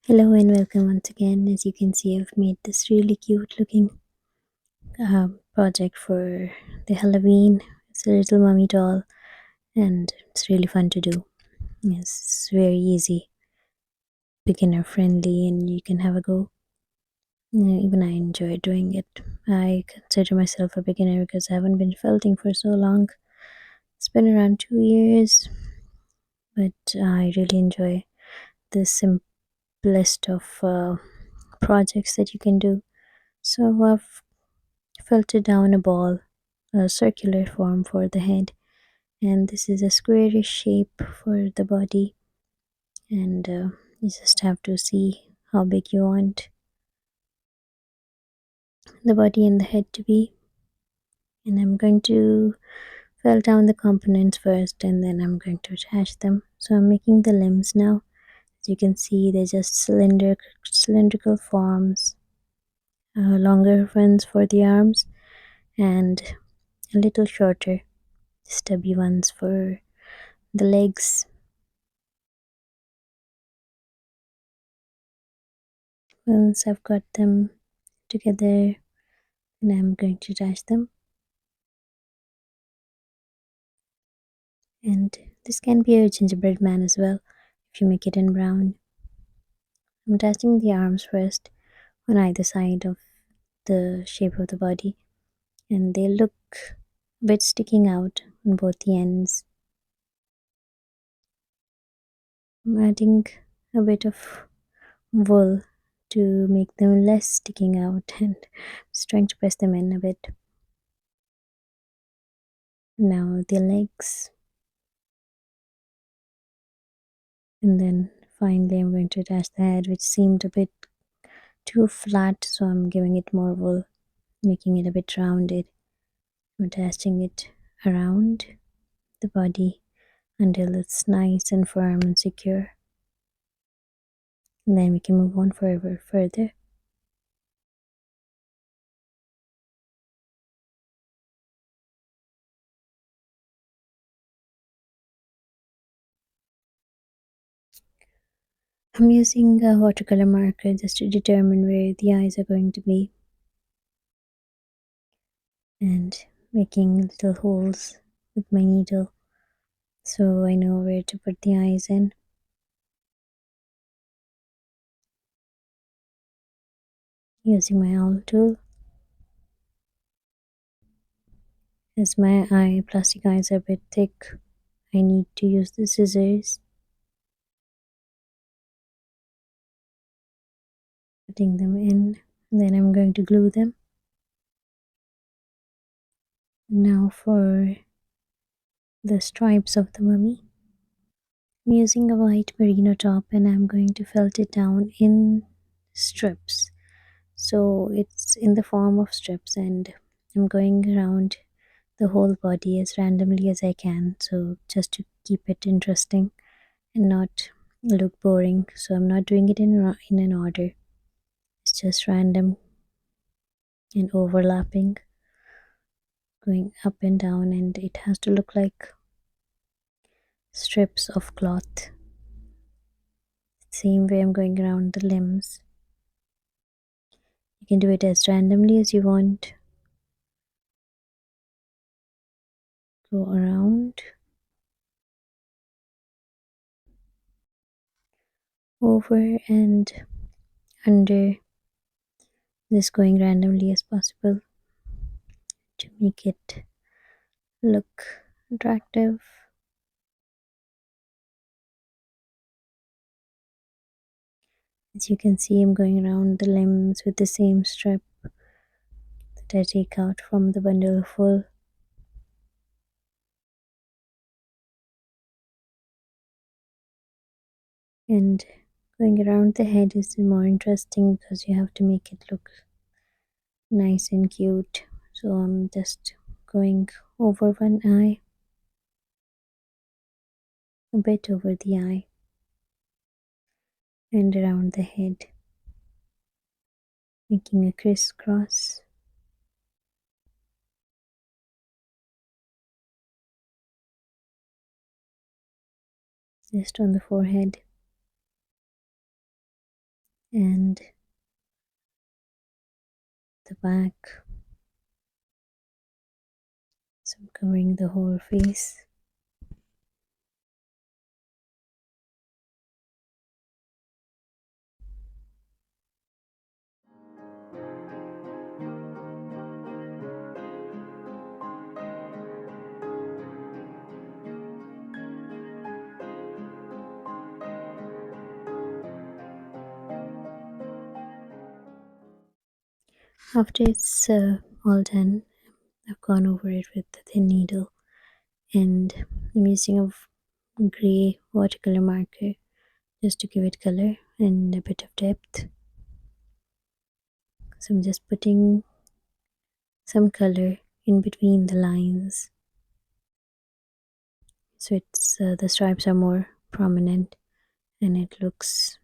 Hello and welcome once again. As you can see, I've made this really cute looking project for the Halloween. It's a little mummy doll and it's really fun to do. Yes, it's very easy, beginner friendly, and you can have a go. Even I enjoy doing it. I consider myself a beginner because I haven't been felting for so long. It's been around 2 years, but I really enjoy the simplest of projects that you can do. So I've felted down a ball, a circular form for the head, and this is a squarish shape for the body. And you just have to see how big you want the body and the head to be. And I'm going to felt down the components first, and then I'm going to attach them. So I'm making the limbs now. As you can see, they're just cylindrical forms, longer ones for the arms, and a little shorter, stubby ones for the legs. Once I've got them together, and I'm going to attach them. And this can be a gingerbread man as well if you make it in brown. I'm attaching the arms first on either side of the shape of the body, and they look a bit sticking out on both the ends. I'm adding a bit of wool to make them less sticking out and just trying to press them in a bit. Now the legs, and then finally I'm going to attach the head, which seemed a bit too flat, so I'm giving it more wool, making it a bit rounded. I'm attaching it around the body until it's nice and firm and secure. And then we can move on further. I'm using a watercolor marker just to determine where the eyes are going to be, and making little holes with my needle so I know where to put the eyes in. Using my owl tool. As my plastic eyes are a bit thick, I need to use the scissors, putting them in, and then I'm going to glue them. Now for the stripes of the mummy. I'm using a white merino top and I'm going to felt it down in strips. So it's in the form of strips, and I'm going around the whole body as randomly as I can. So just to keep it interesting and not look boring. So I'm not doing it in an order. It's just random and overlapping, going up and down, and it has to look like strips of cloth. Same way I'm going around the limbs. You can do it as randomly as you want. Go around, over and under, just going randomly as possible to make it look attractive. As you can see, I'm going around the limbs with the same strip that I take out from the bundle of wool. And going around the head is more interesting because you have to make it look nice and cute. So I'm just going over one eye, a bit over the eye, and around the head, making a crisscross. Just on the forehead. and the back. So I'm covering the whole face. After it's all done, I've gone over it with the thin needle, and I'm using a grey watercolor marker just to give it color and a bit of depth. So I'm just putting some color in between the lines, so it's the stripes are more prominent and it looks